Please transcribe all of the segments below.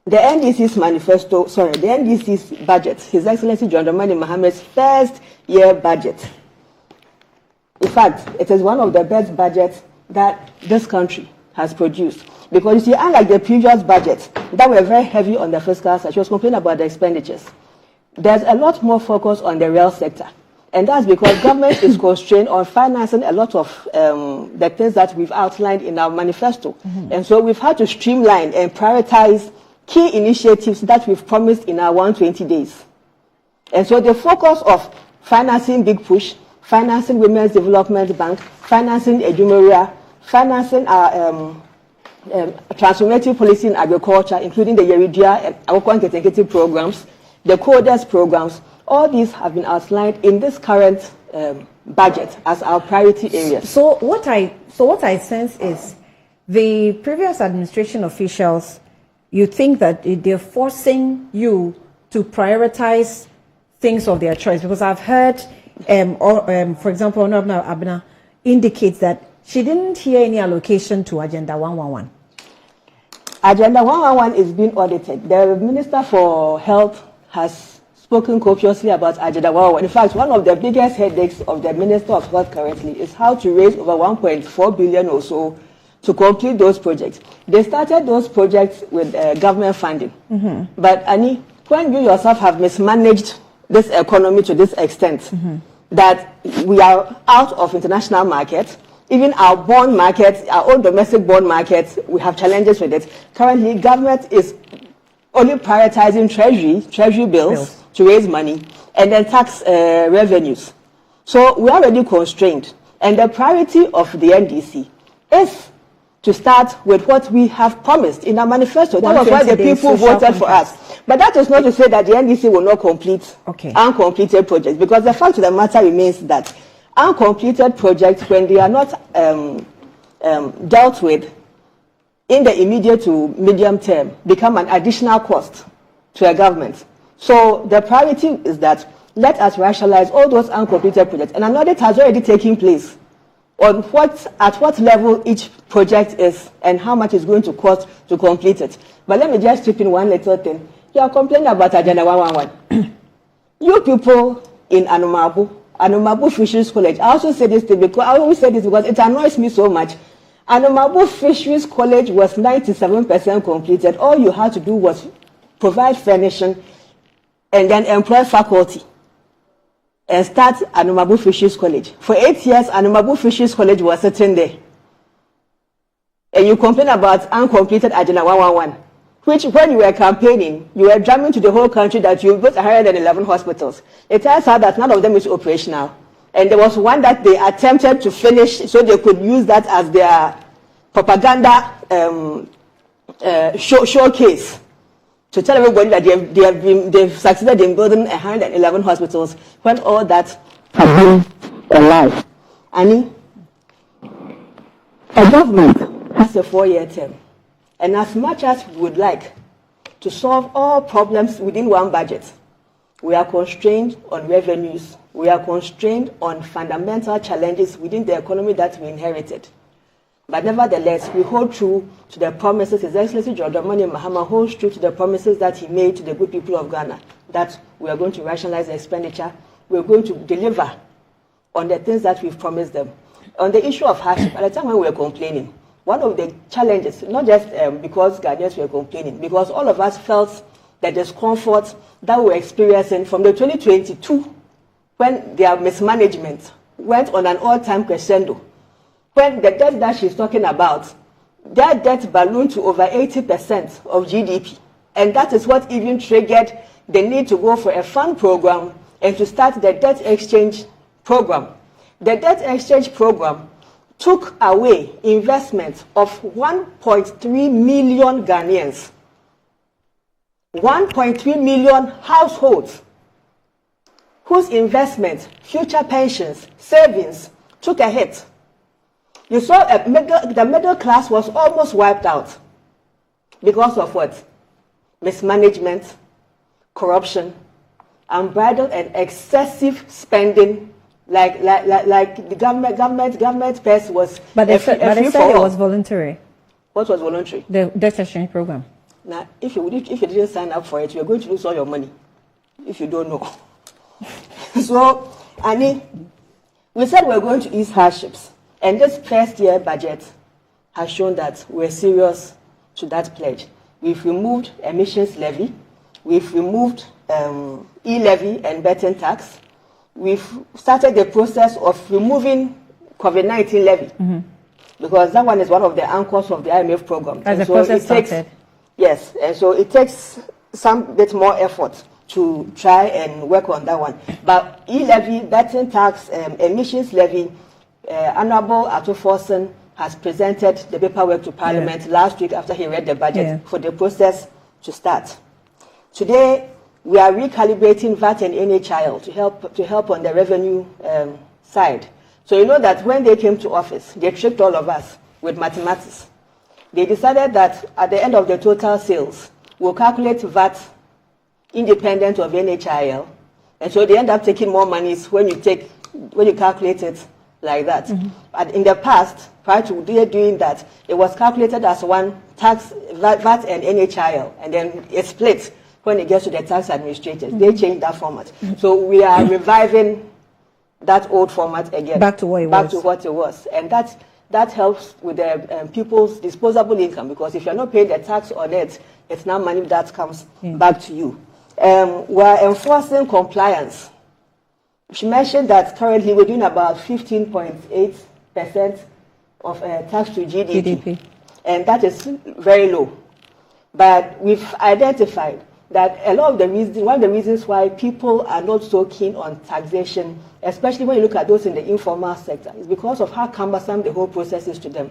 the NDC's manifesto, the NDC's budget, His Excellency John Dramani Mohammed's first year budget. In fact, it is one of the best budgets that this country has produced. Because you see, unlike the previous budgets that were very heavy on the fiscal side, she was complaining about the expenditures. There's a lot more focus on the real sector. And that's because government is constrained on financing a lot of the things that we've outlined in our manifesto. And so we've had to streamline and prioritize key initiatives that we've promised in our 120 days. And so the focus of financing Big Push, financing Women's Development Bank, financing Edumeria, financing our transformative policy in agriculture, including the Yeridua and Awokwan Ketenkete programs, the CODES programs, all these have been outlined in this current budget as our priority areas. So what I sense is the previous administration officials, you think that they're forcing you to prioritize things of their choice, because I've heard, for example, Honorable Abena indicates that she didn't hear any allocation to Agenda 111. Agenda 111 is being audited. The Minister for Health has spoken copiously about Agenda 111. In fact, one of the biggest headaches of the Minister of Health currently is how to raise over 1.4 billion or so to complete those projects. They started those projects with government funding. But Annie, when you yourself have mismanaged this economy to this extent, that we are out of international markets, even our bond markets, our own domestic bond markets, we have challenges with it. Currently, government is only prioritizing treasury bills to raise money, and then tax revenues. So we are already constrained. And the priority of the NDC is to start with what we have promised in our manifesto. That was why the people voted for us. But that is not to say that the NDC will not complete uncompleted projects, because the fact of the matter remains that uncompleted projects, when they are not dealt with in the immediate to medium term, become an additional cost to a government. So the priority is that let us rationalize all those uncompleted projects. And an audit has already taken place on at what level each project is and how much it's going to cost to complete it. But let me just chip in one little thing. You are complaining about Agenda 111. You people in Anomabu Fisheries College, I also say this because I always say this because it annoys me so much. Anomabu Fisheries College was 97% completed. All you had to do was provide furnishing and then employ faculty and start Anomabu Fisheries College. For 8 years, Anomabu Fisheries College was sitting there. And you complain about uncompleted Agenda 111, which when you were campaigning, you were drumming to the whole country that you built 111 hospitals. It turns out that none of them is operational. And there was one that they attempted to finish so they could use that as their propaganda showcase to tell everybody that they've succeeded in building 111 hospitals when all that has been a lie. Annie, a government has a 4-year term. And as much as we would like to solve all problems within one budget, we are constrained on revenues. We are constrained on fundamental challenges within the economy that we inherited. But nevertheless, we hold true to the promises. His Excellency John Dramani Mahama holds true to the promises that he made to the good people of Ghana, that we are going to rationalize the expenditure. We are going to deliver on the things that we've promised them. On the issue of hardship, at the time when we were complaining, one of the challenges, not just because Ghanaians were complaining, because all of us felt the discomfort that we were experiencing from the 2022, when their mismanagement went on an all-time crescendo. When the debt that she's talking about, that debt ballooned to over 80% of GDP. And that is what even triggered the need to go for a fund program and to start the debt exchange program. The debt exchange program took away investment of 1.3 million Ghanaians, 1.3 million households whose investments, future pensions, savings took a hit. You saw the middle class was almost wiped out because of what? Mismanagement, corruption, unbridled and excessive spending. Like the government purse was. But they said it was voluntary. What was voluntary? The debt exchange program. Now, if you didn't sign up for it, you're going to lose all your money if you don't know. So, Annie, we said we're going to ease hardships. And this first year budget has shown that we're serious to that pledge. We've removed emissions levy. We've removed E-Levy and betting tax. We've started the process of removing COVID-19 levy, because that one is one of the anchors of the IMF program. As the process started. Yes, and so it takes some bit more effort to try and work on that one. But E-Levy, betting tax, emissions levy, Honorable Atuforsen has presented the paperwork to Parliament last week after he read the budget for the process to start. Today, we are recalibrating VAT and NHIL to help on the revenue side. So you know that when they came to office, they tricked all of us with mathematics. They decided that at the end of the total sales, we'll calculate VAT independent of NHIL. And so they end up taking more monies when you calculate it like that. But in the past, prior to doing that, it was calculated as one tax, VAT and NHIL, and then it splits when it gets to the tax administrators. They changed that format. So we are reviving that old format again. Back to what it was. And that helps with the people's disposable income, because if you're not paying the tax on it, it's now money that comes back to you. We're enforcing compliance. She mentioned that currently we're doing about 15.8% of tax to GDP. And that is very low. But we've identified that one of the reasons why people are not so keen on taxation, especially when you look at those in the informal sector, is because of how cumbersome the whole process is to them.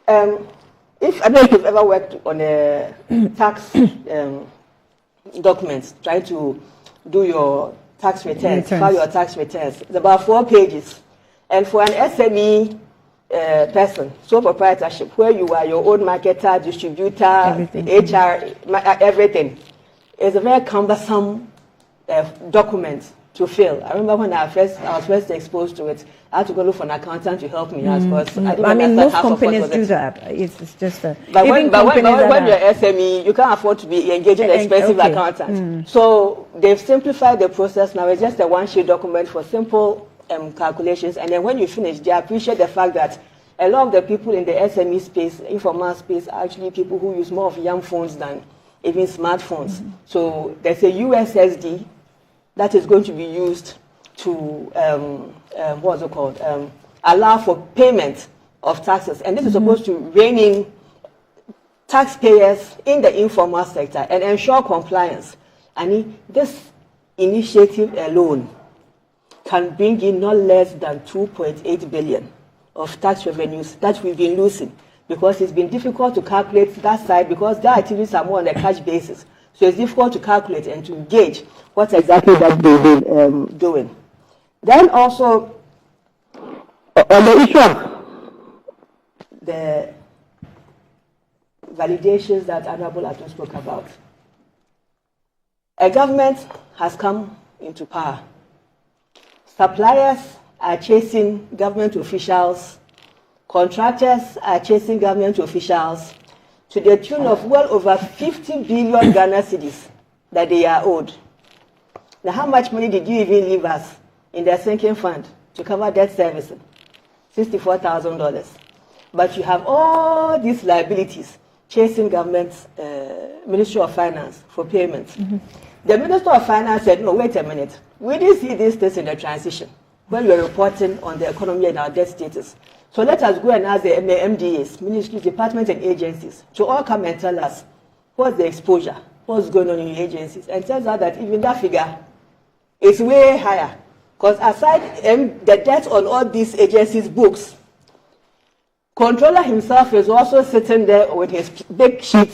I don't know if you've ever worked on a tax documents, trying to do your tax returns, file your tax returns. It's about 4 pages. And for an SME person, sole proprietorship, where you are your own marketer, distributor, HR, everything, it's a very cumbersome document to fill. I remember when I was first exposed to it, I had to go look for an accountant to help me. Because I mean, most companies do that. It's just a... But when you're SME, you can't afford to be engaging an expensive accountant. So they've simplified the process now. It's just a one-sheet document for simple calculations. And then when you finish, they appreciate the fact that a lot of the people in the SME space, informal space, are actually people who use more of young phones than even smartphones. So there's a USSD that is going to be used to, allow for payment of taxes. And this is supposed to rein in taxpayers in the informal sector and ensure compliance. And this initiative alone can bring in not less than 2.8 billion of tax revenues that we've been losing, because it's been difficult to calculate that side, because their activities are more on a cash basis. So it's difficult to calculate and to gauge what exactly that they've been doing. Then also, on the issue of the validations that Honorable Ato spoke about, a government has come into power. Suppliers are chasing government officials. Contractors are chasing government officials to the tune of well over 50 billion Ghana cedis that they are owed. Now, how much money did you even leave us in the sinking fund to cover debt servicing? $64,000. But you have all these liabilities chasing government's Ministry of Finance for payments. The Minister of Finance said, no, wait a minute. We didn't see these things in the transition when we were reporting on the economy and our debt status. So let us go and ask the MDAs, ministries, departments, and agencies to all come and tell us what's the exposure, what's going on in your agencies. And it turns out that even that figure is way higher. Because aside the debt on all these agencies' books, Controller himself is also sitting there with his big sheet,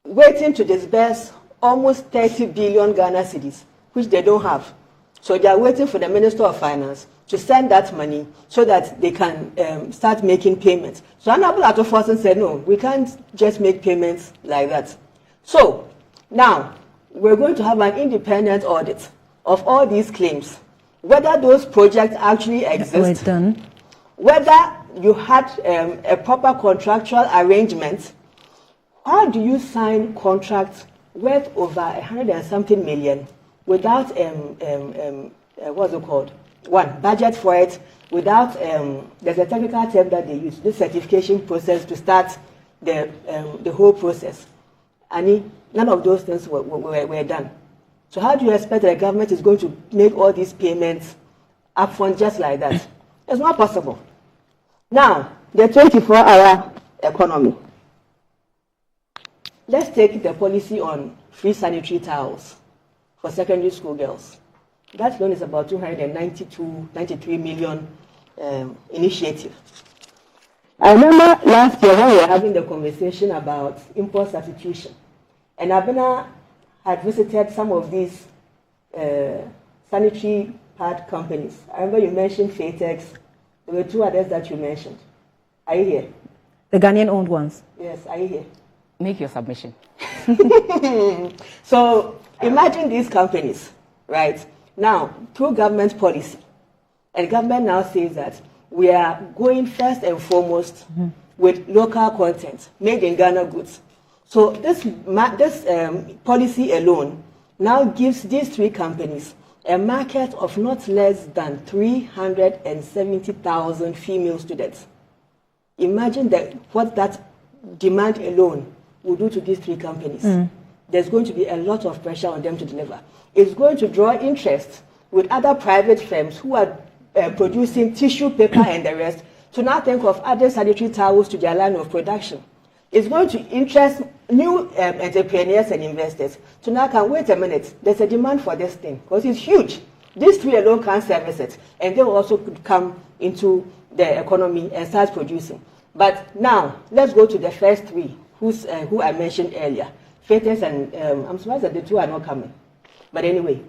waiting to disburse almost 30 billion Ghana cedis, which they don't have. So they are waiting for the Minister of Finance to send that money so that they can start making payments. So Honorable Atuforsen said, no, we can't just make payments like that. So now we're going to have an independent audit of all these claims, whether those projects actually exist, whether you had a proper contractual arrangement, How do you sign contracts worth over 100 and something million without what's it called? One, budget for it, without there's a technical term that they use, the certification process to start the whole process. And none of those things were done. So how do you expect that the government is going to make all these payments upfront just like that? It's not possible. Now, the 24-hour economy. Let's take the policy on free sanitary towels for secondary school girls. That loan is about 93 million initiative. I remember last year when we were having the conversation about import substitution, and Abena had visited some of these sanitary pad companies. I remember you mentioned Fatex. There were two others that you mentioned. Are you here? The Ghanaian-owned ones. Yes, are you here? Make your submission. So imagine these companies, right? Now, through government policy, and government now says that we are going first and foremost with local content, made in Ghana goods. So this policy alone now gives these three companies a market of not less than 370,000 female students. Imagine what that demand alone will do to these three companies. There's going to be a lot of pressure on them to deliver. It's going to draw interest with other private firms who are producing tissue paper and the rest to now think of adding sanitary towels to their line of production. It's going to interest new entrepreneurs and investors to now come, wait a minute, there's a demand for this thing because it's huge. These three alone can't service it, and they also could come into the economy and start producing. But now, let's go to the first three, who I mentioned earlier. Fatex and I'm surprised that the two are not coming. But anyway,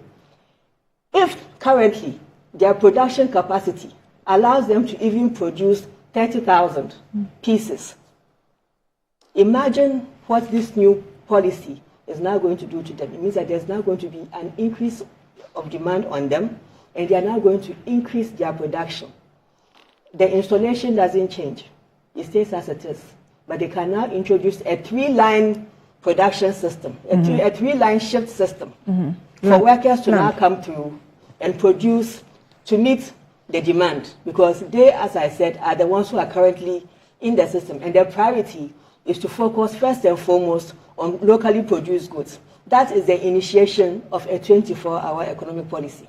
if currently their production capacity allows them to even produce 30,000 pieces, imagine what this new policy is now going to do to them. It means that there's now going to be an increase of demand on them, and they are now going to increase their production. The installation doesn't change. It stays as it is. But they can now introduce a three-line production system, a three-line shift system for workers to now come through and produce to meet the demand, because they, as I said, are the ones who are currently in the system, and their priority is to focus first and foremost on locally produced goods. That is the initiation of a 24-hour economic policy.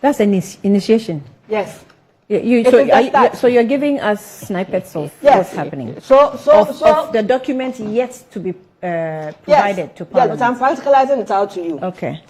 That's an initiation. Yes. So you're giving us snippets of what's happening. Of the document yet to be provided to Parliament. Yes, I'm practicalizing it out to you. Okay.